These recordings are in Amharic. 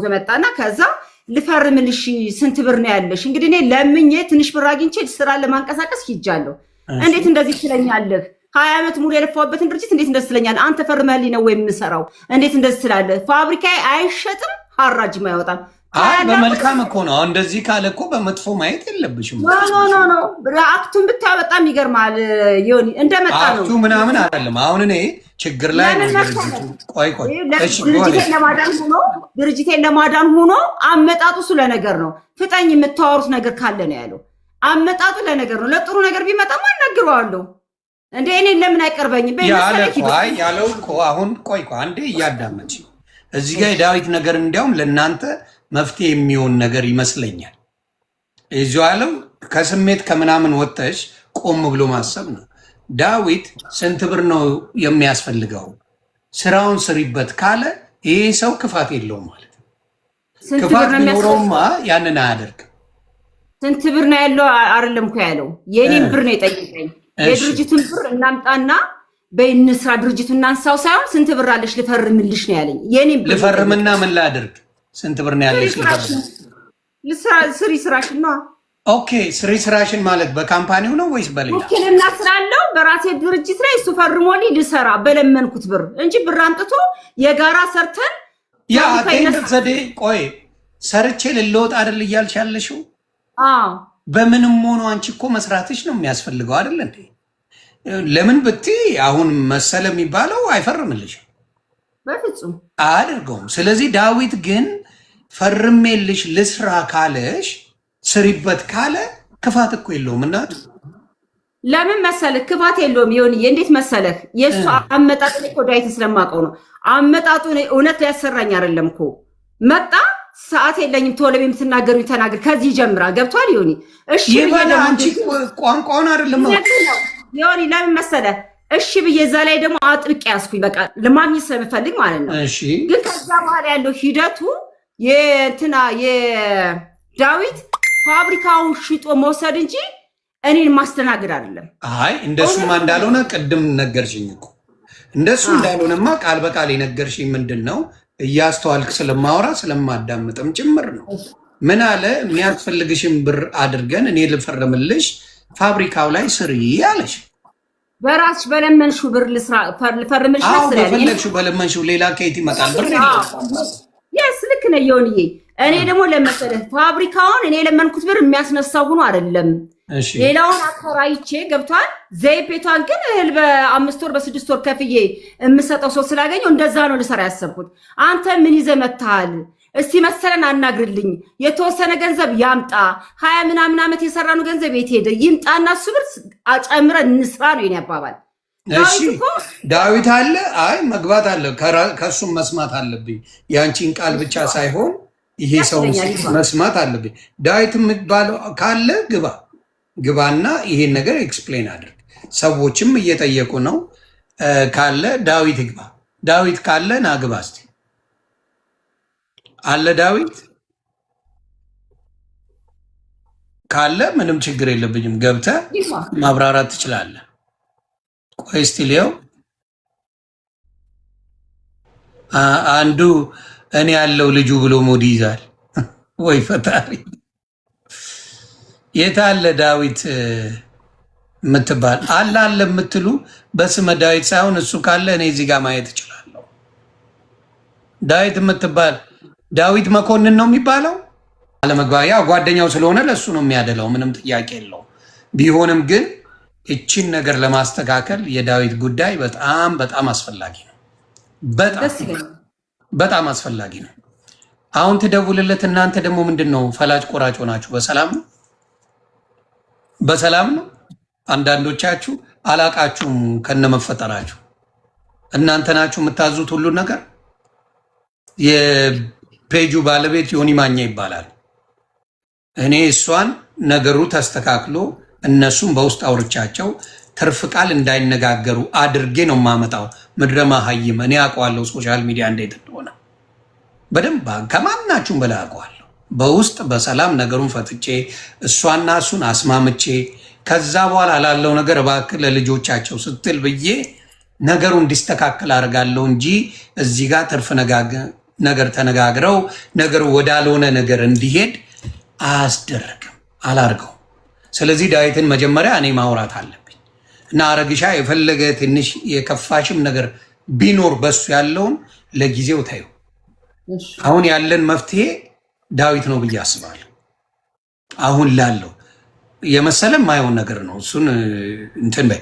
ዘመጣና ከዛ ልፈርምልሽ ስንት ብር ነው ያለሽ? እንግዲህ እኔ ለምኜ ትንሽ ብር አግኝቼ ስራ ለማንቀሳቀስ ሂጃለሁ። እንዴት እንደዚህ ትለኛለህ? 20 ዓመት ሙሉ የለፋውበትን ድርጅት እንዴት እንደዚህ ትለኛለህ? አንተ ፈርመህልኝ ነው ወይ የምሰራው? እንዴት እንደዚህ ትላለህ? ፋብሪካዬ አይሸጥም፣ ሐራጅም አይወጣም። አይ በመልካም እኮ ነው። እንደዚህ ካለ እኮ በመጥፎ ማየት የለብሽም። ኖ አክቱን ብታይ በጣም ይገርማል። ዮኒ እንደመጣ ነው አክቱ ምናምን አይደለም። አሁን እኔ ችግር ላይ ነው ቆይ እሺ ድርጅቴን ለማዳን ሆኖ አመጣጡ ስለ ነገር ነው። ፍጠኝ የምታወሩት ነገር ካለ ነው ያለው። አመጣጡ ለነገር ነው። ለጥሩ ነገር ቢመጣማ እናግረዋለሁ። እንደ እኔ ለምን አይቀርበኝም? ያለው እኮ አሁን ቆይ አንዴ እያዳመች እዚህ ጋር የዳዊት ነገር እንዲያውም ለእናንተ መፍትሄ የሚሆን ነገር ይመስለኛል። እዚሁ ዓለም ከስሜት ከምናምን ወጥተሽ ቆም ብሎ ማሰብ ነው። ዳዊት ስንት ብር ነው የሚያስፈልገው? ስራውን ስሪበት ካለ ይሄ ሰው ክፋት የለውም ማለት ነው። ክፋት ቢኖረውማ ያንን አያደርግም። ስንት ብር ነው ያለው አይደለም እኮ ያለው፣ የኔን ብር ነው የጠየቀኝ። የድርጅቱን ብር እናምጣና በእንስራ ድርጅቱን እናንሳው ሳይሆን ስንት ብር አለሽ ልፈርምልሽ ነው ያለኝ። የኔን ብር ልፈርምና ምን ላድርግ? ስንት ብር ነው ያለሽ? ስሪ ስራሽን ነው። ኦኬ ስሪ ስራሽን ማለት በካምፓኒው ነው ወይስ በሌላ? ውክልና ስላለው በራሴ ድርጅት ላይ እሱ ፈርሞልኝ ልሰራ በለመንኩት ብር እንጂ ብር አምጥቶ የጋራ ሰርተን ያ ዘዴ ቆይ ሰርቼ ልለወጥ አይደል እያልሽ ያለሽው? በምንም ሆኖ አንቺ እኮ መስራትሽ ነው የሚያስፈልገው አይደል እንዴ? ለምን ብትይ አሁን መሰለ የሚባለው አይፈርምልሽም፣ በፍጹም አያደርገውም። ስለዚህ ዳዊት ግን ፈርሜልሽ ልስራ ካለሽ ስሪበት ካለ ክፋት እኮ የለውም። እናቱ ለምን መሰለህ ክፋት የለውም። ይሁንዬ እንዴት መሰለህ የእሱ አመጣጥ እኮ ዳዊት ስለማውቀው ነው። አመጣጡ እውነት ሊያሰራኝ አይደለም እኮ መጣ። ሰዓት የለኝም ቶሎ የምትናገሩ ተናገር፣ ከዚህ ጀምራ ገብቷል። ይሁን እሺ ይባላ አንቺ ቋንቋውን አይደለም ይሁን ለምን መሰለህ እሺ ብዬ እዛ ላይ ደግሞ አጥብቄ ያስኩኝ በቃ ለማግኘት ስለምፈልግ ማለት ነው። እሺ ግን ከዛ በኋላ ያለው ሂደቱ የእንትና የዳዊት ፋብሪካውን ሽጦ መውሰድ እንጂ እኔን ማስተናገድ አይደለም። አይ እንደሱማ እንዳልሆነ ቅድም ነገርሽኝ እኮ። እንደሱ እንዳልሆነማ ቃል በቃል የነገርሽኝ ምንድን ነው? እያስተዋልክ ስለማወራ ስለማዳምጥም ጭምር ነው። ምን አለ የሚያስፈልግሽን ብር አድርገን እኔ ልፈርምልሽ ፋብሪካው ላይ ስሪ አለሽ። በራስሽ በለመንሽው ብር ልፈርምልሽ መስለኝ። በፈለግሽው በለመንሽው ሌላ ከየት ይመጣል ብር? የስ ልክ ነህ ዮኒዬ። እኔ ደግሞ ለመሰለህ ፋብሪካውን እኔ የለመንኩት ብር የሚያስነሳው ሆኖ አይደለም። ሌላውን አከራይቼ ገብቷል። ዘይፔቷን ግን እህል በ5 ወር በ6 ወር ከፍዬ የምሰጠው ሰው ስላገኘው እንደዛ ነው ልሰራ ያሰብኩት። አንተ ምን ይዘህ መጥተሃል? እስቲ መሰለን አናግርልኝ። የተወሰነ ገንዘብ ያምጣ። 20 ምናምን ዓመት የሰራነው ገንዘብ የት ሄደ? ይምጣና እሱ ብር አጨምረን እንስራ ነው የኔ አባባል። እሺ ዳዊት አለ። አይ መግባት አለ። ከሱም መስማት አለብኝ። ያንቺን ቃል ብቻ ሳይሆን ይሄ ሰው መስማት አለብኝ። ዳዊት የሚባለው ካለ ግባና ይሄን ነገር ኤክስፕሌን አድርግ። ሰዎችም እየጠየቁ ነው። ካለ ዳዊት ይግባ። ዳዊት ካለ ና ግባ እስቲ። አለ ዳዊት ካለ ምንም ችግር የለብኝም። ገብተህ ማብራራት ትችላለህ። ቆይ እስቲ ሊያው አንዱ እኔ ያለው ልጁ ብሎ ሞድ ይዛል ወይ ፈጣሪ። የታለ ዳዊት የምትባል አለ የምትሉ በስመ ዳዊት ሳይሆን እሱ ካለ እኔ እዚህ ጋር ማየት እችላለሁ። ዳዊት የምትባል ዳዊት መኮንን ነው የሚባለው። አለመግባቢያ ጓደኛው ስለሆነ ለሱ ነው የሚያደለው፣ ምንም ጥያቄ የለው። ቢሆንም ግን እቺን ነገር ለማስተካከል የዳዊት ጉዳይ በጣም በጣም አስፈላጊ ነው። በጣም አስፈላጊ ነው። አሁን ትደውልለት። እናንተ ደግሞ ምንድን ነው ፈላጭ ቆራጭ ሆናችሁ? በሰላም ነው። አንዳንዶቻችሁ አላቃችሁም ከነመፈጠራችሁ። እናንተ ናችሁ የምታዙት ሁሉ ነገር። የፔጁ ባለቤት ዮኒ ማኛ ይባላል። እኔ እሷን ነገሩ ተስተካክሎ እነሱም በውስጥ አውርቻቸው ትርፍ ቃል እንዳይነጋገሩ አድርጌ ነው የማመጣው። ምድረ መሃይም እኔ አውቀዋለሁ ሶሻል ሚዲያ እንዴት እንደሆነ በደንብ ከማናችሁም በላይ አውቀዋለሁ። በውስጥ በሰላም ነገሩን ፈትቼ እሷና እሱን አስማምቼ ከዛ በኋላ ላለው ነገር እባክህ ለልጆቻቸው ስትል ብዬ ነገሩ እንዲስተካከል አድርጋለሁ እንጂ እዚህ ጋር ትርፍ ነገር ተነጋግረው ነገር ወዳልሆነ ነገር እንዲሄድ አያስደርግም፣ አላርገው። ስለዚህ ዳዊትን መጀመሪያ እኔ ማውራት አለብኝ እና አረግሻ የፈለገ ትንሽ የከፋሽም ነገር ቢኖር በሱ ያለውን ለጊዜው ታዩ። አሁን ያለን መፍትሄ ዳዊት ነው ብዬ አስባለሁ። አሁን ላለው የመሰለም ማይሆን ነገር ነው። እሱን እንትን በይ።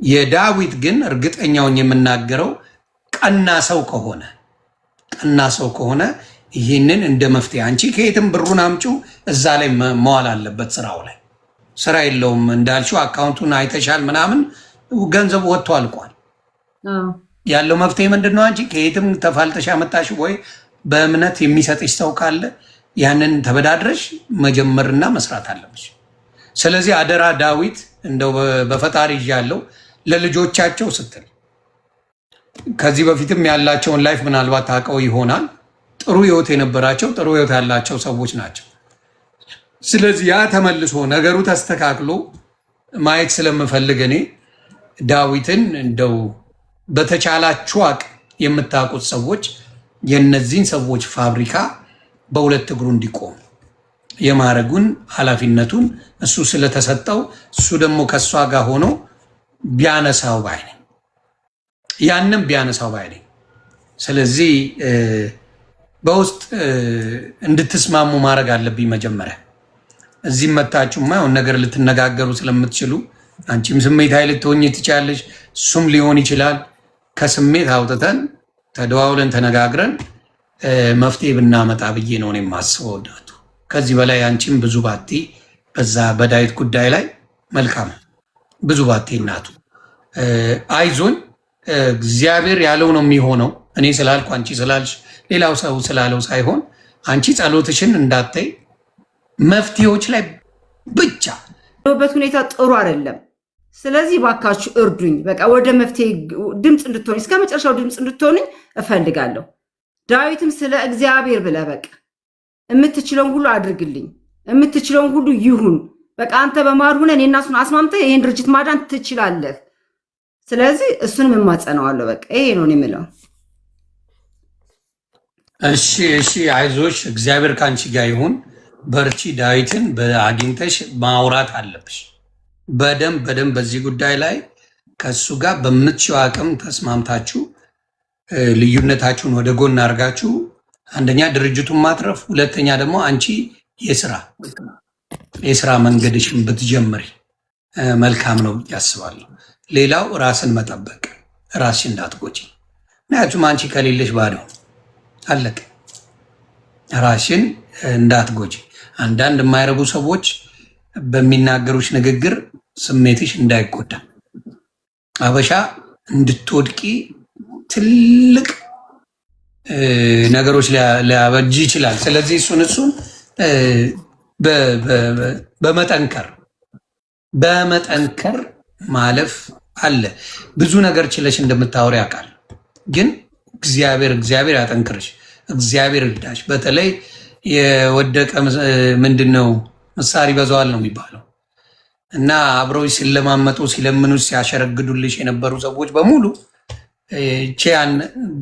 የዳዊት ግን እርግጠኛውን የምናገረው ቀና ሰው ከሆነ ይህንን እንደ መፍትሄ አንቺ ከየትም ብሩን አምጪው እዛ ላይ መዋል አለበት። ስራው ላይ ስራ የለውም እንዳልሽው አካውንቱን አይተሻል ምናምን ገንዘቡ ወጥቶ አልቋል። ያለው መፍትሄ ምንድን ነው? አንቺ ከየትም ተፋልተሽ አመጣሽ ወይ በእምነት የሚሰጥሽ ሰው ካለ ያንን ተበዳድረሽ መጀመርና መስራት አለብሽ። ስለዚህ አደራ ዳዊት እንደው በፈጣሪ ያለው ለልጆቻቸው ስትል ከዚህ በፊትም ያላቸውን ላይፍ ምናልባት ታውቀው ይሆናል። ጥሩ ህይወት የነበራቸው ጥሩ ህይወት ያላቸው ሰዎች ናቸው። ስለዚህ ያ ተመልሶ ነገሩ ተስተካክሎ ማየት ስለምፈልግ እኔ ዳዊትን እንደው በተቻላችሁ አቅም የምታውቁት ሰዎች የነዚህን ሰዎች ፋብሪካ በሁለት እግሩ እንዲቆም የማረጉን ኃላፊነቱን እሱ ስለተሰጠው እሱ ደግሞ ከሷ ጋር ሆኖ ቢያነሳው ባይ ነኝ። ያንም ቢያነሳው ባይ ነኝ። ስለዚህ በውስጥ እንድትስማሙ ማድረግ አለብኝ መጀመሪያ። እዚህም መታችሁ ማይሆን ነገር ልትነጋገሩ ስለምትችሉ አንቺም ስሜታዊ ልትሆኚ ትችላለሽ፣ እሱም ሊሆን ይችላል። ከስሜት አውጥተን ተደዋውለን ተነጋግረን መፍትሄ ብናመጣ ብዬ ነው የማስበው። ዳቱ ከዚህ በላይ አንቺም ብዙ ባቲ በዛ በዳዊት ጉዳይ ላይ መልካም ብዙ ባቲ እናቱ አይዞን፣ እግዚአብሔር ያለው ነው የሚሆነው። እኔ ስላልኩ አንቺ ስላልሽ ሌላው ሰው ስላለው ሳይሆን አንቺ ጸሎትሽን እንዳታይ መፍትሄዎች ላይ ብቻ በት ሁኔታ ጥሩ አይደለም። ስለዚህ ባካችሁ እርዱኝ። በቃ ወደ መፍትሄ ድምፅ እንድትሆኝ እስከ መጨረሻው ድምፅ እንድትሆንኝ እፈልጋለሁ። ዳዊትም ስለ እግዚአብሔር ብለህ በቃ የምትችለውን ሁሉ አድርግልኝ፣ የምትችለውን ሁሉ ይሁን። በቃ አንተ በመሃል ሆነህ እኔና እሱን አስማምተህ ይህን ድርጅት ማዳን ትችላለህ። ስለዚህ እሱንም እማጸነዋለሁ። በቃ ይሄ ነው የምለው። እሺ፣ አይዞሽ፣ እግዚአብሔር ከአንቺ ጋር ይሁን። በርቺ። ዳዊትን አግኝተሽ ማውራት አለብሽ በደንብ በዚህ ጉዳይ ላይ ከሱ ጋር በምትችው አቅም ተስማምታችሁ ልዩነታችሁን ወደ ጎን አድርጋችሁ አንደኛ ድርጅቱን ማትረፍ፣ ሁለተኛ ደግሞ አንቺ የስራ መንገድሽን ብትጀምሪ መልካም ነው ያስባለሁ። ሌላው ራስን መጠበቅ፣ ራስሽ እንዳትጎጂ። ምክንያቱም አንቺ ከሌለሽ ባዶ አለቀ። ራስሽን እንዳትጎጂ። አንዳንድ የማይረቡ ሰዎች በሚናገሩሽ ንግግር ስሜትሽ እንዳይጎዳ አበሻ እንድትወድቂ ትልቅ ነገሮች ሊያበጅ ይችላል። ስለዚህ እሱን በመጠንከር ማለፍ አለ። ብዙ ነገር ችለሽ እንደምታወሪ ያውቃል። ግን እግዚአብሔር ያጠንክርሽ፣ እግዚአብሔር ይርዳሽ። በተለይ የወደቀ ምንድነው ምሳር ይበዛዋል ነው የሚባለው እና አብረውሽ ሲለማመጡ ሲለምኑሽ ሲያሸረግዱልሽ የነበሩ ሰዎች በሙሉ ያን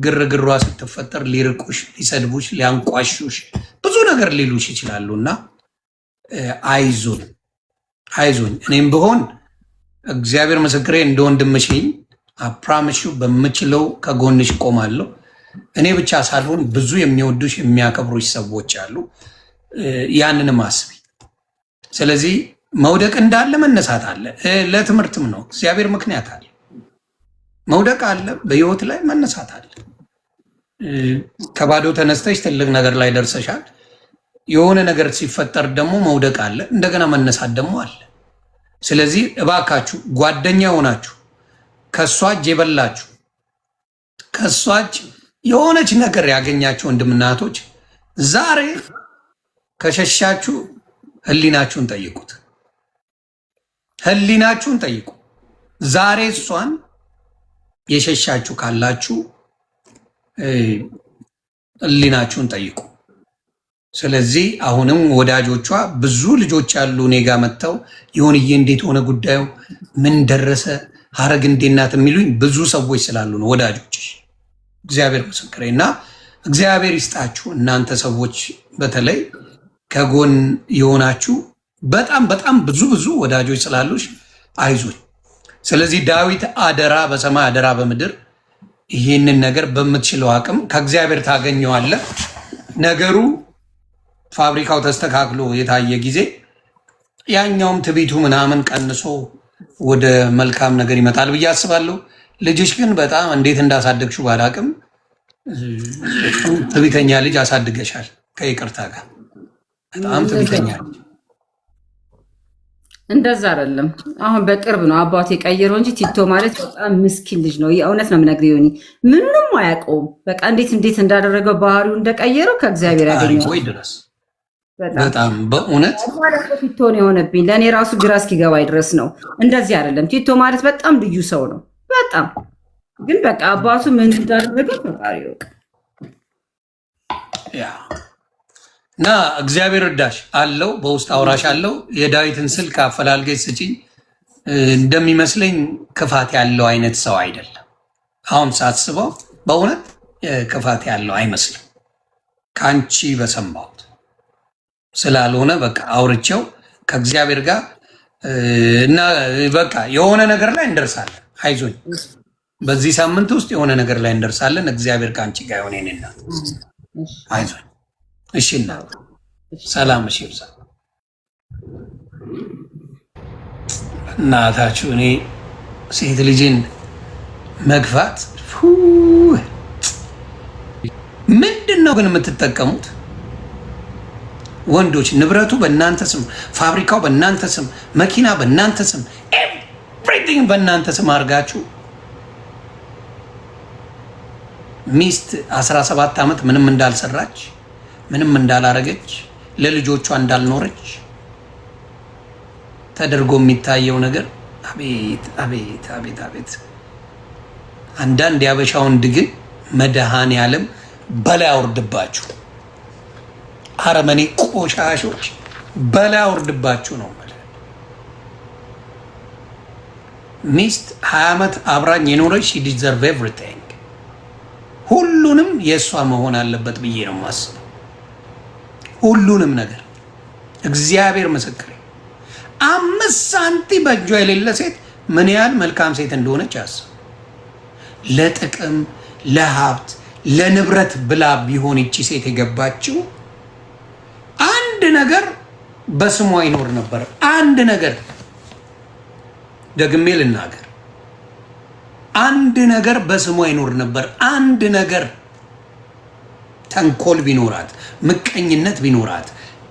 ግርግሯ ስትፈጠር ሊርቁሽ፣ ሊሰድቡሽ፣ ሊያንቋሹሽ ብዙ ነገር ሊሉሽ ይችላሉ እና አይዞን። እኔም ብሆን እግዚአብሔር ምስክሬ እንደ ወንድምሽኝ አፕራምሹ በምችለው ከጎንሽ ቆማለሁ። እኔ ብቻ ሳልሆን ብዙ የሚወዱሽ የሚያከብሩሽ ሰዎች አሉ። ያንንም አስቢ። ስለዚህ መውደቅ እንዳለ መነሳት አለ። ለትምህርትም ነው። እግዚአብሔር ምክንያት አለ። መውደቅ አለ፣ በህይወት ላይ መነሳት አለ። ከባዶ ተነስተሽ ትልቅ ነገር ላይ ደርሰሻል። የሆነ ነገር ሲፈጠር ደግሞ መውደቅ አለ፣ እንደገና መነሳት ደግሞ አለ። ስለዚህ እባካችሁ ጓደኛ ሆናችሁ ከሷ እጅ የበላችሁ ከሷ እጅ የሆነች ነገር ያገኛችሁ ወንድምና እህቶች ዛሬ ከሸሻችሁ ህሊናችሁን ጠይቁት። ዛሬ እሷን የሸሻችሁ ካላችሁ ህሊናችሁን ጠይቁ። ስለዚህ አሁንም ወዳጆቿ ብዙ ልጆች ያሉ እኔ ጋ መጥተው ይሁንዬ እንዴት ሆነ ጉዳዩ ምን ደረሰ ሀረግ እንዴት ናት የሚሉኝ ብዙ ሰዎች ስላሉ ነው ወዳጆች። እግዚአብሔር ምስክሬ እና እግዚአብሔር ይስጣችሁ እናንተ ሰዎች በተለይ ከጎን የሆናችሁ በጣም በጣም ብዙ ወዳጆች ስላሉሽ አይዞኝ። ስለዚህ ዳዊት አደራ በሰማይ አደራ በምድር ይህንን ነገር በምትችለው አቅም ከእግዚአብሔር ታገኘዋለህ። ነገሩ ፋብሪካው ተስተካክሎ የታየ ጊዜ ያኛውም ትቢቱ ምናምን ቀንሶ ወደ መልካም ነገር ይመጣል ብዬ አስባለሁ። ልጅሽ ግን በጣም እንዴት እንዳሳደግሽው ባላቅም ትቢተኛ ልጅ አሳድገሻል። ከይቅርታ ጋር በጣም ትቢተኛ ልጅ። እንደዛ አይደለም። አሁን በቅርብ ነው አባቴ ቀይሮ እንጂ ቲቶ ማለት በጣም ምስኪን ልጅ ነው። የእውነት ነው የምነግርህ ዮኒ፣ ምንም አያውቀውም። በቃ እንዴት እንዳደረገው ባህሪው እንደቀየረው ከእግዚአብሔር ያገኘው ወይ ድረስ በጣም በእውነት ቲቶ ነው የሆነብኝ። ለእኔ ራሱ ግራ እስኪገባኝ ድረስ ነው። እንደዚህ አይደለም። ቲቶ ማለት በጣም ልዩ ሰው ነው። በጣም ግን በቃ አባቱ ምን እንዳደረገው ፈጣሪ ያውቅ። እና እግዚአብሔር እርዳሽ አለው። በውስጥ አውራሽ አለው። የዳዊትን ስልክ አፈላልገች ስጪኝ። እንደሚመስለኝ ክፋት ያለው አይነት ሰው አይደለም። አሁን ሳስበው በእውነት ክፋት ያለው አይመስልም። ከአንቺ በሰማሁት ስላልሆነ በቃ አውርቼው ከእግዚአብሔር ጋር እና በቃ የሆነ ነገር ላይ እንደርሳለን። አይዞኝ፣ በዚህ ሳምንት ውስጥ የሆነ ነገር ላይ እንደርሳለን። እግዚአብሔር ከአንቺ ጋር የሆነ እናት አይዞኝ። እሺ እናት ሰላም። እሺ ይብዛ እናታችሁ። እኔ ሴት ልጅን መግፋት ምንድን ነው ግን የምትጠቀሙት? ወንዶች ንብረቱ በእናንተ ስም፣ ፋብሪካው በእናንተ ስም፣ መኪና በእናንተ ስም፣ ኤቭሪቲንግ በእናንተ ስም አድርጋችሁ ሚስት 17 ዓመት ምንም እንዳልሰራች ምንም እንዳላረገች ለልጆቿ እንዳልኖረች ተደርጎ የሚታየው ነገር አቤት አቤት አቤት አቤት። አንዳንድ ያበሻ ወንድ ግን መድኃኔዓለም በላይ አውርድባችሁ፣ አረመኔ ቆሻሾች በላይ አውርድባችሁ ነው ማለት። ሚስት 20 ዓመት አብራኝ የኖረች she deserve everything። ሁሉንም የእሷ መሆን አለበት ብዬ ነው የማስበው። ሁሉንም ነገር እግዚአብሔር ምስክሬ። 5 ሳንቲም በእጇ የሌለ ሴት ምን ያህል መልካም ሴት እንደሆነች አስብ። ለጥቅም ለሀብት ለንብረት ብላ ቢሆን ይቺ ሴት የገባችው አንድ ነገር በስሟ ይኖር ነበር። አንድ ነገር ደግሜ ልናገር፣ አንድ ነገር በስሟ ይኖር ነበር። አንድ ነገር ተንኮል ቢኖራት፣ ምቀኝነት ቢኖራት፣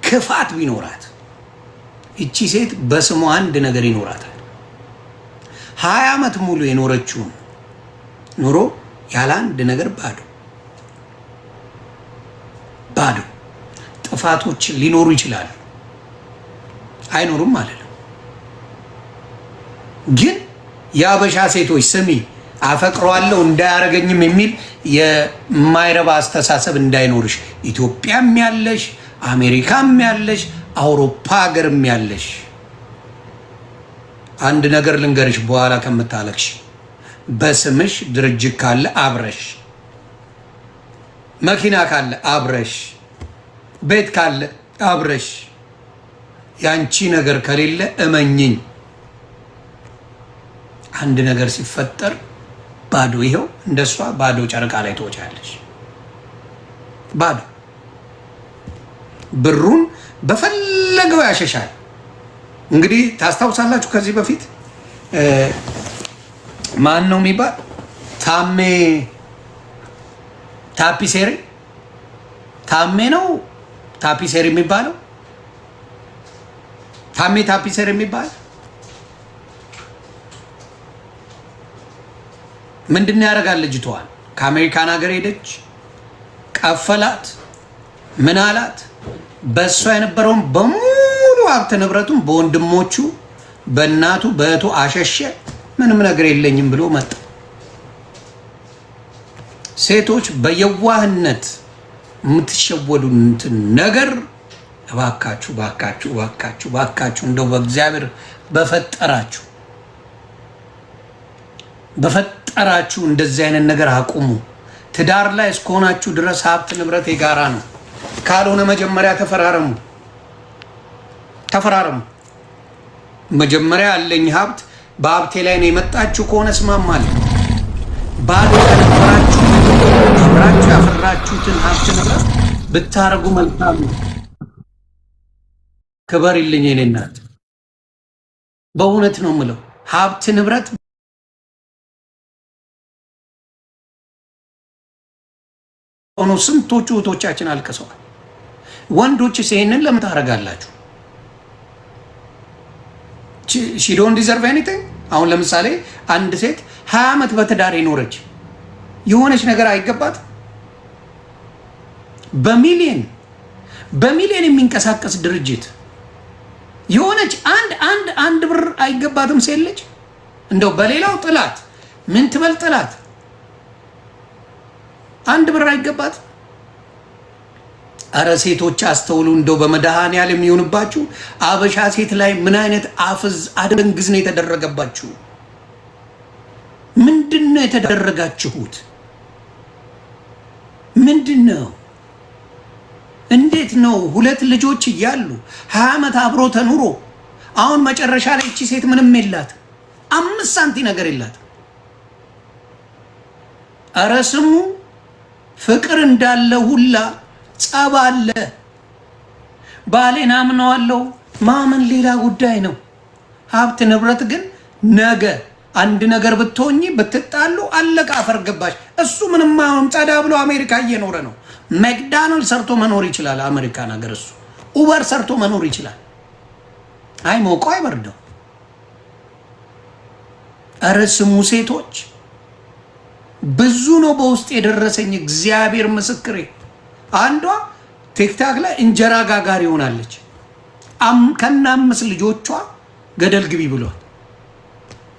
ክፋት ቢኖራት ይቺ ሴት በስሟ አንድ ነገር ይኖራታል። 20 ዓመት ሙሉ የኖረችውን ኑሮ ያለ አንድ ነገር ባዶ ባዶ። ጥፋቶች ሊኖሩ ይችላሉ፣ አይኖሩም ማለት ነው። ግን የአበሻ ሴቶች ስሚ፣ አፈቅረዋለሁ እንዳያረገኝም የሚል የማይረባ አስተሳሰብ እንዳይኖርሽ። ኢትዮጵያም ያለሽ፣ አሜሪካም ያለሽ፣ አውሮፓ ሀገርም ያለሽ አንድ ነገር ልንገርሽ፣ በኋላ ከምታለቅሽ በስምሽ ድርጅት ካለ አብረሽ፣ መኪና ካለ አብረሽ፣ ቤት ካለ አብረሽ፣ ያንቺ ነገር ከሌለ እመኝኝ አንድ ነገር ሲፈጠር ባዶ፣ ይሄው እንደሷ ባዶ ጨርቃ ላይ ትወጫለሽ። ባዶ ብሩን በፈለገው ያሸሻል። እንግዲህ ታስታውሳላችሁ ከዚህ በፊት ማን ነው የሚባል ታፒሴሪ ታሜ ነው ታፒሴሪ የሚባለው ታፒሴሪ የሚባል ምንድን ያደርጋል? ልጅቷን ከአሜሪካን ሀገር ሄደች፣ ቀፈላት፣ ምን አላት? በእሷ የነበረውን በሙሉ ሀብት ንብረቱን በወንድሞቹ በእናቱ በእህቱ አሸሸ። ምንም ነገር የለኝም ብሎ መጣ። ሴቶች በየዋህነት የምትሸወዱትን ነገር እባካችሁ እባካችሁ እባካችሁ እባካችሁ እንደው በእግዚአብሔር በፈጠራችሁ እንደዚህ አይነት ነገር አቁሙ። ትዳር ላይ እስከሆናችሁ ድረስ ሀብት ንብረት የጋራ ነው። ካልሆነ መጀመሪያ ተፈራረሙ። መጀመሪያ ያለኝ ሀብት በሀብቴ ላይ ነው የመጣችሁ ከሆነ እስማማለሁ። ባዶ ከነበራችሁ አብራችሁ ያፈራችሁትን ሀብት ንብረት ብታረጉ መልካም ነው። ክበር ይልኝ የኔ እናት፣ በእውነት ነው የምለው። ሀብት ንብረት ሆኖ ስንቶቹ እህቶቻችን አልቅሰዋል። ወንዶችስ ይሄንን ለምን ታደርጋላችሁ? ሺ ዶንት ዲዘርቭ ኤኒቲንግ። አሁን ለምሳሌ አንድ ሴት 20 ዓመት በትዳር የኖረች የሆነች ነገር አይገባት? በሚሊየን የሚንቀሳቀስ ድርጅት የሆነች አንድ ብር አይገባትም? ሴት ልጅ እንደው በሌላው ጥላት ምን ትበል ጥላት አንድ ብር አይገባት? አረ ሴቶች አስተውሉ። እንደው በመድኃኔዓለም የሚሆንባችሁ አበሻ ሴት ላይ ምን አይነት አፍዝ አደንግዝ ነው የተደረገባችሁ? ምንድነው የተደረጋችሁት? ምንድነው? እንዴት ነው? ሁለት ልጆች እያሉ 20 ዓመት አብሮ ተኑሮ አሁን መጨረሻ ላይ እቺ ሴት ምንም የላት 5 ሳንቲ ነገር የላት። አረ ስሙ፣ ፍቅር እንዳለ ሁላ ጸብ አለ። ባሌን አምነዋለሁ ማመን ሌላ ጉዳይ ነው። ሀብት ንብረት ግን ነገ አንድ ነገር ብትሆኚ ብትጣሉ አለቃ አፈር ገባሽ። እሱ ምንም አይሆንም። ጸዳ ብሎ አሜሪካ እየኖረ ነው። መክዳናልድ ሰርቶ መኖር ይችላል። አሜሪካን ሀገር እሱ ኡበር ሰርቶ መኖር ይችላል። አይ ሞቀው አይበርደው። ኧረ ስሙ ሴቶች፣ ብዙ ነው በውስጥ የደረሰኝ። እግዚአብሔር ምስክሬ። አንዷ ቲክታክ ላይ እንጀራ ጋጋሪ ሆናለች። ከና 5 ልጆቿ ገደል ግቢ ብሏል።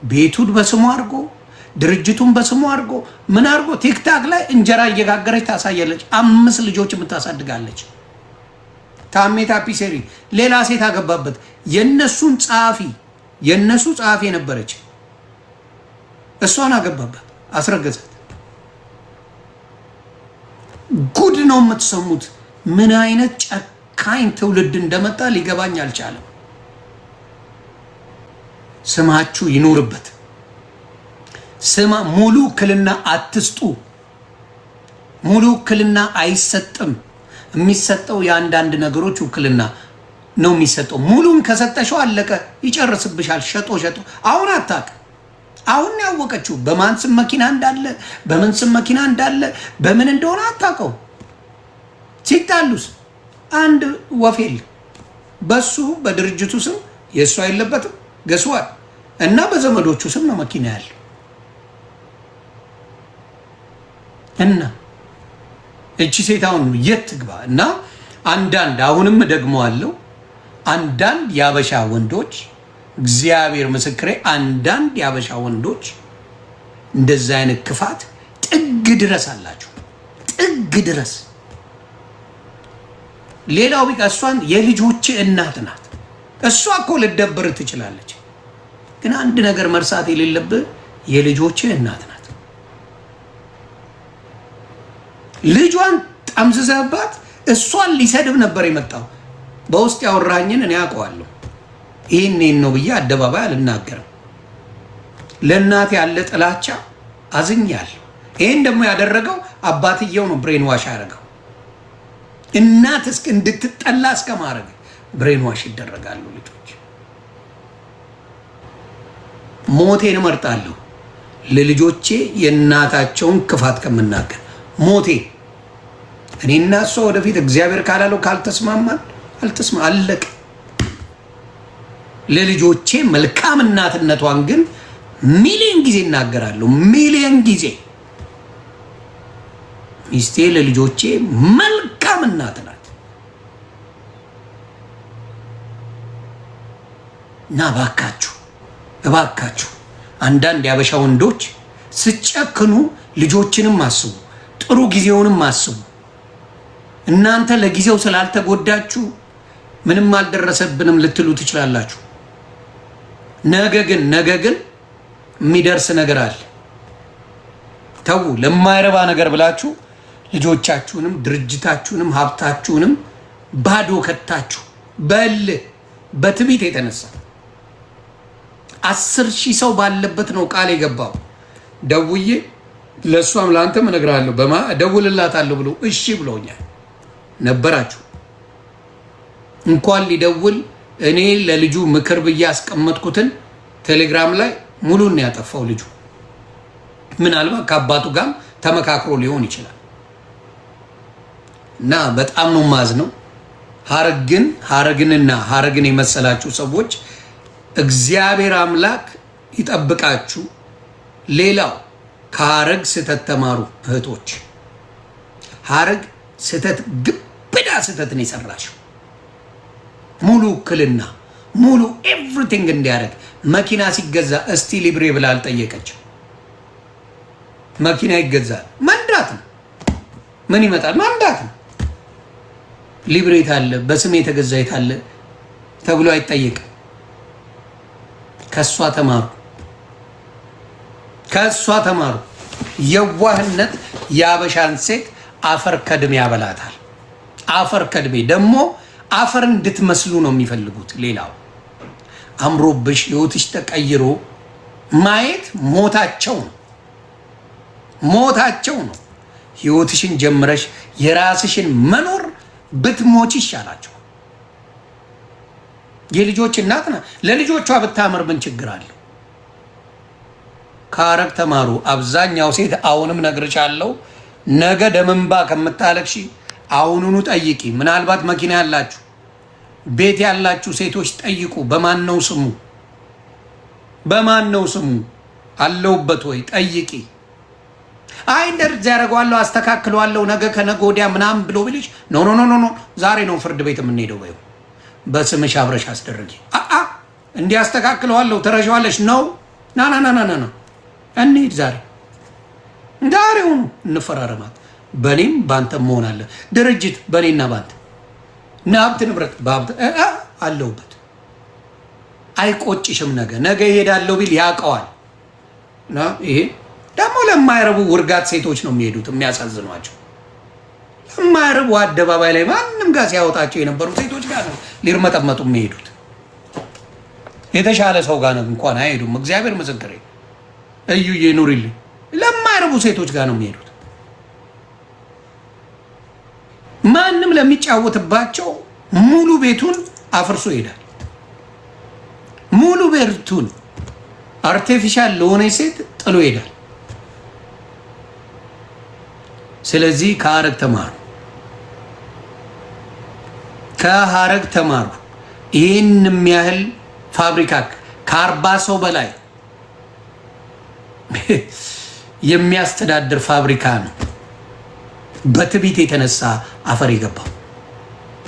ቤቱን በስሙ አድርጎ ድርጅቱን በስሙ አድርጎ ምን አድርጎ ቲክታክ ላይ እንጀራ እየጋገረች ታሳያለች። 5 ልጆች የምታሳድጋለች። ታሜ ታፒሴሪ ሌላ ሴት አገባበት። የነሱ ጸሐፊ የነበረች እሷን አገባበት፣ አስረገዛት። ጉድ ነው የምትሰሙት። ምን አይነት ጨካኝ ትውልድ እንደመጣ ሊገባኝ አልቻለም። ስማችሁ ይኖርበት። ሙሉ ውክልና አትስጡ። ሙሉ ውክልና አይሰጥም። የሚሰጠው የአንዳንድ ነገሮች ውክልና ነው የሚሰጠው። ሙሉን ከሰጠሽው አለቀ፣ ይጨርስብሻል። ሸጦ አሁን አታውቅም። አሁን ያወቀችው በማን ስም መኪና እንዳለ በምን ስም መኪና እንዳለ በምን እንደሆነ አታውቀው። ሲጣሉስ አንድ ወፌል በሱ በድርጅቱ ስም የእሷ የለበትም ገስዋል እና በዘመዶቹ ስም ነው መኪና ያለ እና እቺ ሴት አሁን የት ትግባ? እና አሁንም ደግሞ አለው አንዳንድ ያበሻ ወንዶች እግዚአብሔር ምስክሬ፣ አንዳንድ ያበሻ ወንዶች እንደዛ አይነት ክፋት ጥግ ድረስ አላችሁ። ጥግ ድረስ። ሌላው ቢቃ እሷን የልጆች እናት ናት። እሷ እኮ ልደብር ትችላለች፣ ግን አንድ ነገር መርሳት የሌለብህ የልጆች እናት ናት። ልጇን ጠምዝዘባት እሷን ሊሰድብ ነበር የመጣው። በውስጥ ያወራኝን እኔ አውቀዋለሁ። ይህን ነው ብዬ አደባባይ አልናገርም። ለእናት ያለ ጥላቻ አዝኛለሁ። ይህን ደግሞ ያደረገው አባትየው ነው። ብሬን ዋሽ ያደረገው እናት እንድትጠላ እስከ ማድረግ ብሬን ዋሽ ይደረጋሉ ልጆች። ሞቴን እመርጣለሁ ለልጆቼ የእናታቸውን ክፋት ከምናገር ሞቴ። እኔና እሷ ወደፊት እግዚአብሔር ካላለው ካልተስማማን አለቀ። ለልጆቼ መልካም እናትነቷን ግን ሚሊዮን ጊዜ እናገራለሁ። ሚሊዮን ጊዜ ሚስቴ ለልጆቼ መልካም እናት ናት። እና እባካችሁ አንዳንድ ያበሻ ወንዶች ስጨክኑ ልጆችንም አስቡ፣ ጥሩ ጊዜውንም አስቡ። እናንተ ለጊዜው ስላልተጎዳችሁ ምንም አልደረሰብንም ልትሉ ትችላላችሁ። ነገ ግን የሚደርስ ነገር አለ። ተው። ለማይረባ ነገር ብላችሁ ልጆቻችሁንም ድርጅታችሁንም ሀብታችሁንም ባዶ ከታችሁ በትዕቢት የተነሳ 10,000 ሰው ባለበት ነው ቃል የገባው። ደውዬ ለእሷም ለአንተም እነግርሃለሁ እደውልላታለሁ ብሎ እሺ ብሎኛል። ነበራችሁ እንኳን ሊደውል እኔ ለልጁ ምክር ብዬ ያስቀመጥኩትን ቴሌግራም ላይ ሙሉን ያጠፋው ልጁ። ምናልባት ከአባቱ ጋር ተመካክሮ ሊሆን ይችላል። እና በጣም ነው ማዝነው። ሀረግንና ሀረግን የመሰላችሁ ሰዎች እግዚአብሔር አምላክ ይጠብቃችሁ። ሌላው ከሀረግ ስህተት ተማሩ እህቶች። ሀረግ ስህተት ግብዳ ስህተትን የሰራችው ሙሉ ውክልና ሙሉ ኤቭሪቲንግ እንዲያደርግ መኪና ሲገዛ እስቲ ሊብሬ ብላ አልጠየቀችም። መኪና ይገዛል መንዳት ነው። ምን ይመጣል? መንዳት ነው። ሊብሬ ታለ በስሜ የተገዛ የታለ ተብሎ አይጠየቅም። ከሷ ተማሩ። የዋህነት የአበሻን ሴት አፈር ከድሜ ያበላታል። አፈር ከድሜ ደግሞ አፈር እንድትመስሉ ነው የሚፈልጉት። ሌላው አምሮብሽ ህይወትሽ ተቀይሮ ማየት ሞታቸው ነው። ህይወትሽን ጀምረሽ የራስሽን መኖር ብትሞች ይሻላቸው። የልጆች እናት ናት። ለልጆቿ ብታምር ምን ችግር አለው? ከሀረግ ተማሩ። አብዛኛው ሴት አሁንም ነግርሻለሁ፣ ነገ ደምንባ ከምታለቅሺ አሁኑኑ ጠይቂ። ምናልባት መኪና ያላችሁ ቤት ያላችሁ ሴቶች ጠይቁ። በማን ነው ስሙ አለውበት ወይ ጠይቂ። አይ እንደዚህ ያደርገዋለሁ አስተካክለዋለሁ ነገ ከነገ ወዲያ ምናምን ብሎ ብልሽ ኖ ዛሬ ነው ፍርድ ቤት የምንሄደው። በይው በስምሽ አብረሽ አስደረጊ። እንዲያስተካክለዋለሁ ተረሻዋለሽ ነው ና እንሂድ ዛሬውኑ እንፈራረማት። በእኔም በአንተም መሆን አለ ድርጅት በእኔና በአንተ ሀብት ንብረት በሀብት አለውበት። አይቆጭሽም? ነገ ይሄዳለሁ ቢል ያውቀዋል። ይሄ ደግሞ ለማይረቡ ውርጋት ሴቶች ነው የሚሄዱት። የሚያሳዝኗቸው ለማይረቡ አደባባይ ላይ ማንም ጋር ሲያወጣቸው የነበሩ ሴቶች ጋር ነው ሊርመጠመጡ የሚሄዱት። የተሻለ ሰው ጋር እንኳን አይሄዱም። እግዚአብሔር ምስክሬ፣ እዩዬ ኑሪልኝ። ለማይረቡ ሴቶች ጋር ነው የሚሄዱት። ማንም ለሚጫወትባቸው ሙሉ ቤቱን አፍርሶ ይሄዳል። ሙሉ ቤቱን አርቲፊሻል ለሆነ ሴት ጥሎ ይሄዳል። ስለዚህ ከሀረግ ተማሩ። ይህን የሚያህል ፋብሪካ ከ40 ሰው በላይ የሚያስተዳድር ፋብሪካ ነው። በትዕቢት የተነሳ አፈር የገባው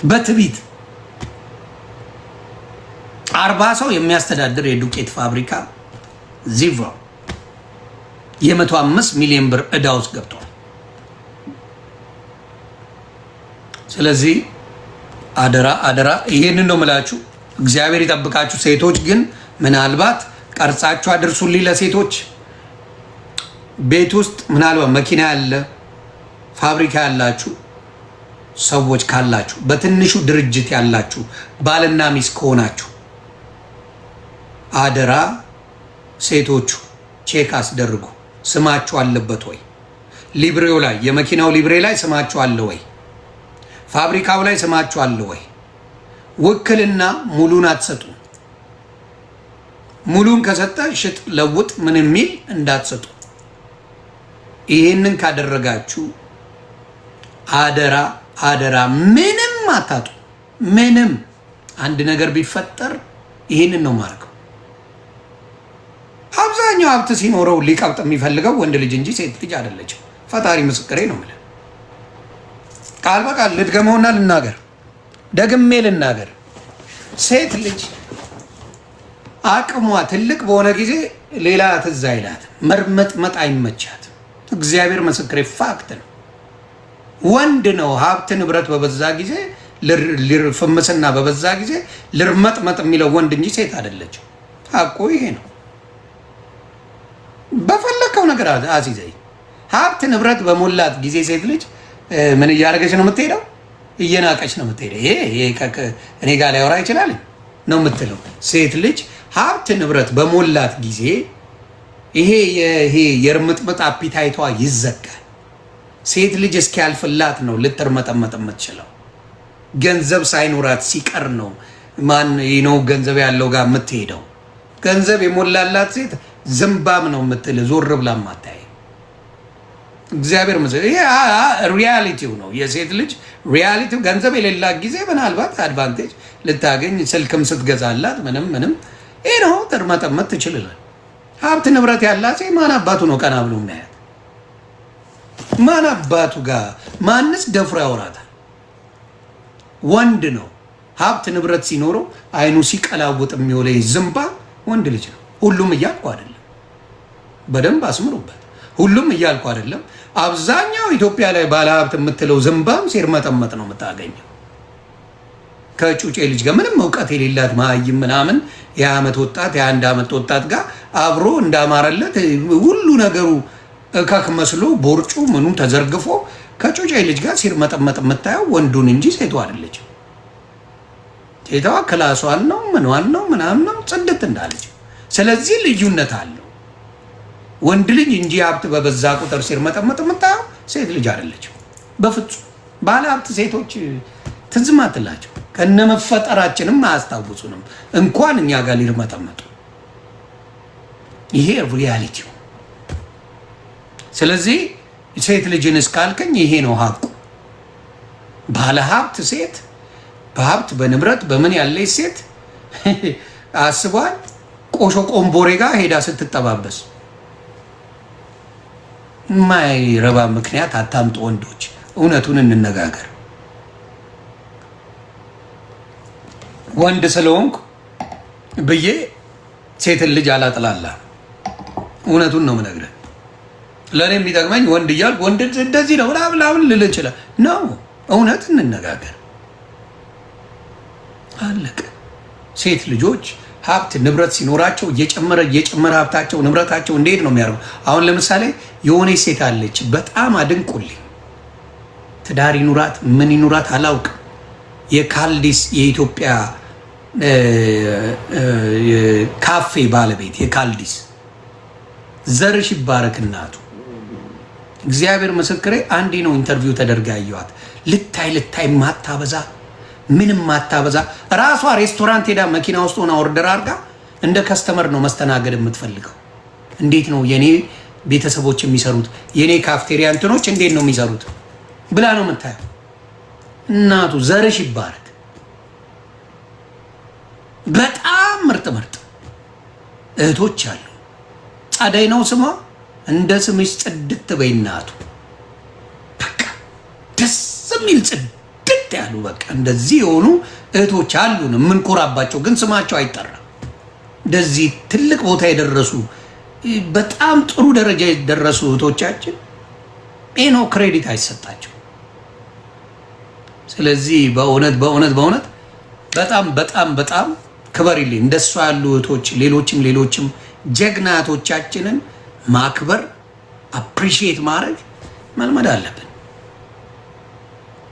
በትዕቢት 40 ሰው የሚያስተዳድር የዱቄት ፋብሪካ ዚቫ የ105 ሚሊዮን ብር ዕዳ ውስጥ ገብቷል። ስለዚህ አደራ ይሄንን ነው የምላችሁ። እግዚአብሔር ይጠብቃችሁ። ሴቶች ግን ምናልባት ቀርጻችሁ አድርሱልኝ። ለሴቶች ቤት ውስጥ ምናልባት መኪና ያለ ፋብሪካ ያላችሁ ሰዎች ካላችሁ፣ በትንሹ ድርጅት ያላችሁ ባልና ሚስት ከሆናችሁ አደራ ሴቶቹ ቼክ አስደርጉ። ስማችሁ አለበት ወይ? ሊብሬው ላይ የመኪናው ሊብሬ ላይ ስማችሁ አለ ወይ? ፋብሪካው ላይ ስማችሁ አለ ወይ? ውክልና ሙሉን አትሰጡ። ሙሉን ከሰጠ ሽጥ ለውጥ ምን የሚል እንዳትሰጡ። ይሄንን ካደረጋችሁ አደራ ምንም አታጡ። ምንም አንድ ነገር ቢፈጠር ይሄንን ነው ማድረግ። አብዛኛው ሀብት ሲኖረው ሊቀብጥ የሚፈልገው ወንድ ልጅ እንጂ ሴት ልጅ አይደለችም። ፈጣሪ ምስክሬ ነው የምልህ። ቃል በቃል ልድገመውና ደግሜ ልናገር። ሴት ልጅ አቅሟ ትልቅ በሆነ ጊዜ ሌላ ትዝ አይላት፣ መርመጥመጥ አይመቻት። እግዚአብሔር ምስክሬ ፋክት ነው። ወንድ ነው ሀብት ንብረት በበዛ ጊዜ ፍምስና በበዛ ጊዜ ልርመጥመጥ የሚለው ወንድ እንጂ ሴት አይደለችም። ሀቁ ይሄ ነው። በፈለከው ነገር አዚዘይ ሀብት ንብረት በሞላት ጊዜ ሴት ልጅ ምን እያደረገች ነው የምትሄደው? እየናቀች ነው የምትሄደው። ይሄ እኔ ጋር ሊያወራ ይችላል ነው የምትለው። ሴት ልጅ ሀብት ንብረት በሞላት ጊዜ ይሄ የእርምጥምጥ አፒታይቷ ይዘጋል። ሴት ልጅ እስኪያልፍላት ነው ልትርመጠመጥ የምትችለው። ገንዘብ ሳይኖራት ሲቀር ነው ማን ነው ገንዘብ ያለው ጋር የምትሄደው። ገንዘብ የሞላላት ሴት ዝምባም ነው የምትል፣ ዞር ብላ ማታይ። እግዚአብሔር ምስል ይሄ ሪያሊቲው ነው። የሴት ልጅ ሪያሊቲው ገንዘብ የሌላት ጊዜ ምናልባት አድቫንቴጅ ልታገኝ ስልክም ስትገዛላት ምንም ይሄ ነው ትርመጠመጥ ትችልላል። ሀብት ንብረት ያላት ሴት ማን አባቱ ነው ቀና ብሎ የሚያያት? ማን አባቱ ጋር ማንስ ደፍሮ ያወራታል? ወንድ ነው ሀብት ንብረት ሲኖረው አይኑ ሲቀላውጥ የሚውለው ዝምባ ወንድ ልጅ ነው። ሁሉም እያልኩ አይደለም፣ በደንብ አስምሩበት። ሁሉም እያልኩ አይደለም። አብዛኛው ኢትዮጵያ ላይ ባለሀብት የምትለው ዝምባም ሲርመጠመጥ ነው የምታገኘው። ከጩጬ ልጅ ጋር ምንም እውቀት የሌላት መሀይም ምናምን የ20 ወጣት የ1 ዓመት ወጣት ጋር አብሮ እንዳማረለት ሁሉ ነገሩ እካክ መስሎ ቦርጩ ምኑ ተዘርግፎ ከጩጬ ልጅ ጋር ሲርመጠመጥ የምታየው ወንዱን እንጂ ሴቷ አይደለችም። ሴቷ ክላሷን ነው ምኗን ነው ምናምን ነው ጽድት እንዳለች። ስለዚህ ልዩነት አለው። ወንድ ልጅ እንጂ ሀብት በበዛ ቁጥር ሲርመጠመጥ የምታየው ሴት ልጅ አይደለችም በፍጹም። ባለ ሀብት ሴቶች ትዝም አትላቸው፣ ከነመፈጠራችንም አያስታውሱንም እንኳን እኛ ጋር ሊርመጠመጡ። ይሄ ሪያሊቲው። ስለዚህ ሴት ልጅን እስካልከኝ ይሄ ነው ሀቁ። ባለ ሀብት ሴት በሀብት በንብረት በምን ያለች ሴት አስቧል። ቆሾ ቆምቦሬ ጋር ሄዳ ስትጠባበስ ማይረባ ምክንያት አታምጡ ወንዶች፣ እውነቱን እንነጋገር። ወንድ ስለሆንኩ ብዬ ሴትን ልጅ አላጥላላ። እውነቱን ነው የምነግርህ። ለእኔ የሚጠቅመኝ ወንድ እያልኩ ወንድ እንደዚህ ነው ላብላብን ልል ይችላል ነው። እውነት እንነጋገር፣ አለቀ። ሴት ልጆች ሀብት ንብረት ሲኖራቸው እየጨመረ ሀብታቸው ንብረታቸው እንዴት ነው የሚያደርጉ? አሁን ለምሳሌ የሆነች ሴት አለች፣ በጣም አድንቁልኝ። ትዳር ይኑራት ምን ይኑራት አላውቅም። የካልዲስ የኢትዮጵያ ካፌ ባለቤት የካልዲስ ዘርሽ ይባረክ እናቱ። እግዚአብሔር ምስክሬ፣ አንዴ ነው ኢንተርቪው ተደርጋ ያየኋት። ልታይ ማታበዛ ምንም ማታበዛ። ራሷ ሬስቶራንት ሄዳ መኪና ውስጥ ሆና ኦርደር አድርጋ እንደ ከስተመር ነው መስተናገድ የምትፈልገው። እንዴት ነው የኔ ቤተሰቦች የሚሰሩት፣ የኔ ካፍቴሪያ እንትኖች እንዴት ነው የሚሰሩት ብላ ነው የምታየው። እናቱ ዘርሽ ይባረክ። በጣም ምርጥ እህቶች አሉ። ጸደይ ነው ስሟ። እንደ ስምሽ ጽድት በይ እናቱ። በቃ ደስ የሚል ጽድት ያሉ በቃ እንደዚህ የሆኑ እህቶች አሉን የምንኮራባቸው፣ ግን ስማቸው አይጠራም። እንደዚህ ትልቅ ቦታ የደረሱ በጣም ጥሩ ደረጃ የደረሱ እህቶቻችን ነው ክሬዲት አይሰጣቸው። ስለዚህ በእውነት በጣም ክበሪልኝ። እንደሷ ያሉ እህቶች ሌሎችም ጀግና እህቶቻችንን ማክበር አፕሪሺየት ማድረግ መልመድ አለብን።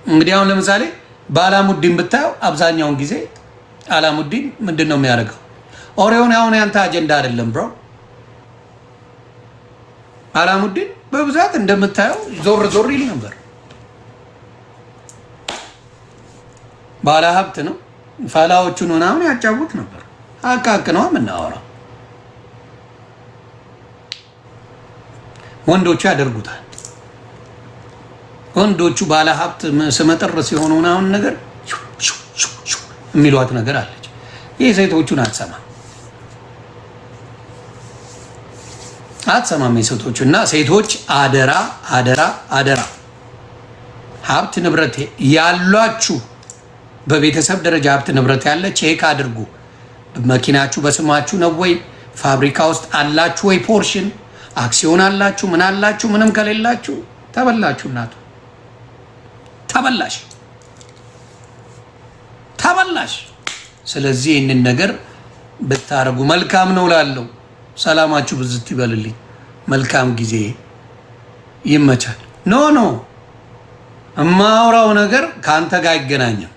እንግዲህ አሁን ለምሳሌ በአላሙዲን ብታየው አብዛኛውን ጊዜ አላሙዲን ምንድን ነው የሚያደርገው? ኦሬዮን አሁን ያንተ አጀንዳ አይደለም ብሮ። አላሙዲን በብዛት እንደምታየው ዞር ይል ነበር። ባለ ሀብት ነው። ፈላዎቹን ምናምን ያጫውት ነበር። አቃቅ ነው የምናወራው። ወንዶቹ ያደርጉታል። ወንዶቹ ባለ ሀብት ስመጥር ሲሆኑ ምናምን ነገር የሚሏት ነገር አለች። ይህ ሴቶቹን አትሰማም የሴቶቹ እና ሴቶች አደራ ሀብት ንብረት ያሏችሁ በቤተሰብ ደረጃ ሀብት ንብረት ያለ ቼክ አድርጉ። መኪናችሁ በስማችሁ ነው ወይ? ፋብሪካ ውስጥ አላችሁ ወይ? ፖርሽን አክሲዮን አላችሁ? ምን አላችሁ? ምንም ከሌላችሁ ተበላችሁ። እናቱ ተበላሽ። ስለዚህ ይህንን ነገር ብታረጉ መልካም ነው ላለው። ሰላማችሁ ብዝት ይበልልኝ። መልካም ጊዜ ይመቻል። ኖ እማውራው ነገር ከአንተ ጋር አይገናኝም።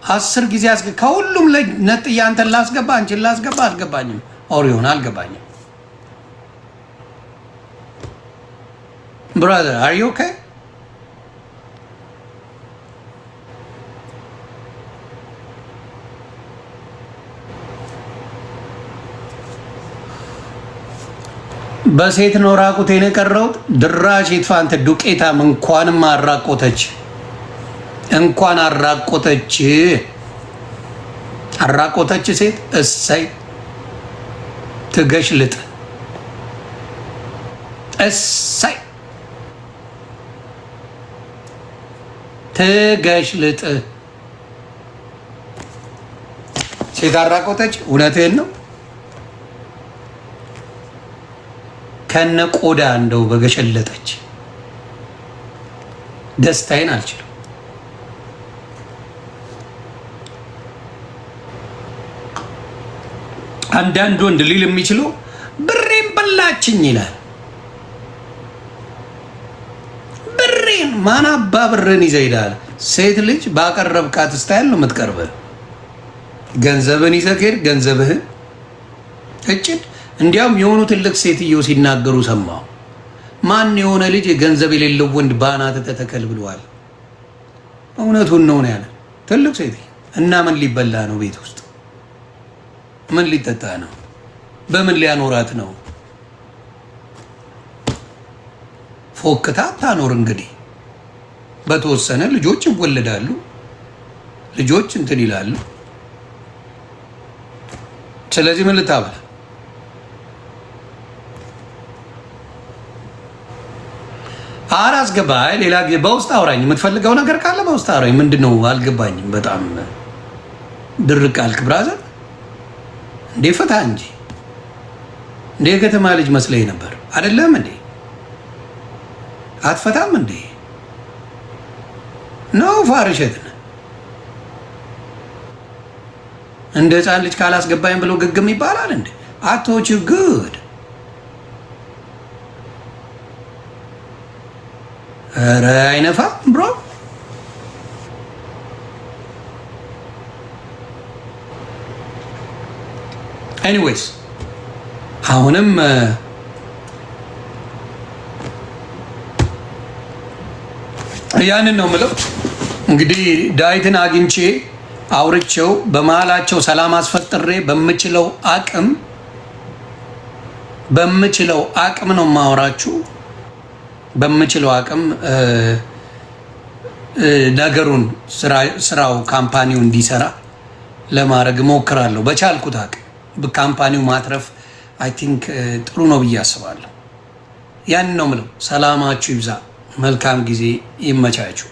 10 ጊዜ ከሁሉም ነጥዬ አንተን ላስገባ አንቺን ላስገባ አልገባኝም። ኦሪዮን አልገባኝም። ብራዘር አር ዩ ኦኬ? በሴት ነው ራቁቴን የቀረሁት። ድራሽ ይጥፋ አንተ ዱቄታም። እንኳንም አራቆተች አራቆተች ሴት እሰይ ትገሽልጥ እሰይ ትገሽልጥ። ሴት አራቆተች። እውነትህን ነው። ከነ ቆዳ እንደው በገሸለጠች ደስታዬን አልችልም። አንዳንድ ወንድ ሊል የሚችለው ብሬን በላችኝ ይላል። ብሬን ማን አባ ብርን ይዘህ ሄዳል? ሴት ልጅ ባቀረብካት ስታይል ነው የምትቀርበህ። ገንዘብን ይዘህ ከሄድ ገንዘብህን እጭድ። እንዲያውም የሆኑ ትልቅ ሴትዮ ሲናገሩ ሰማሁ። ማን የሆነ ልጅ ገንዘብ የሌለው ወንድ ባናት ተተከል ብለዋል። እውነቱን ነው ያለ ትልቅ ሴት። እና ምን ሊበላ ነው? ቤት ውስጥ ምን ሊጠጣ ነው? በምን ሊያኖራት ነው? ፎክታ ታኖር። እንግዲህ በተወሰነ ልጆች ይወለዳሉ፣ ልጆች እንትን ይላሉ። ስለዚህ ምን ልታበላ? አላስገባ። ሌላ ጊዜ በውስጥ አውራኝ። የምትፈልገው ነገር ካለ በውስጥ አውራኝ። ምንድን ነው አልገባኝም። በጣም ድርቅ አልክ ብራዘር። እንዴ ፈታ እንጂ እንዴ የከተማ ልጅ መስለኝ ነበር አይደለም እንዴ? አትፈታም እንዴ? ነው ፋርሸት ነህ። እንደ ህፃን ልጅ ካላስገባኝ ብሎ ግግም ይባላል እንዴ? አቶች ጉድ። ኧረ አይነፋም ብሮ። ኤኒዌይስ አሁንም ያንን ነው የምለው። እንግዲህ ዳዊትን አግኝቼ አውርቼው በመሀላቸው ሰላም አስፈጥሬ በምችለው አቅም ነው የማወራችሁ። በምችለው አቅም ነገሩን ስራው ካምፓኒው እንዲሰራ ለማድረግ እሞክራለሁ። በቻልኩት አቅም ካምፓኒው ማትረፍ አይ ቲንክ ጥሩ ነው ብዬ አስባለሁ። ያን ነው የምለው። ሰላማችሁ ይብዛ። መልካም ጊዜ ይመቻችሁ።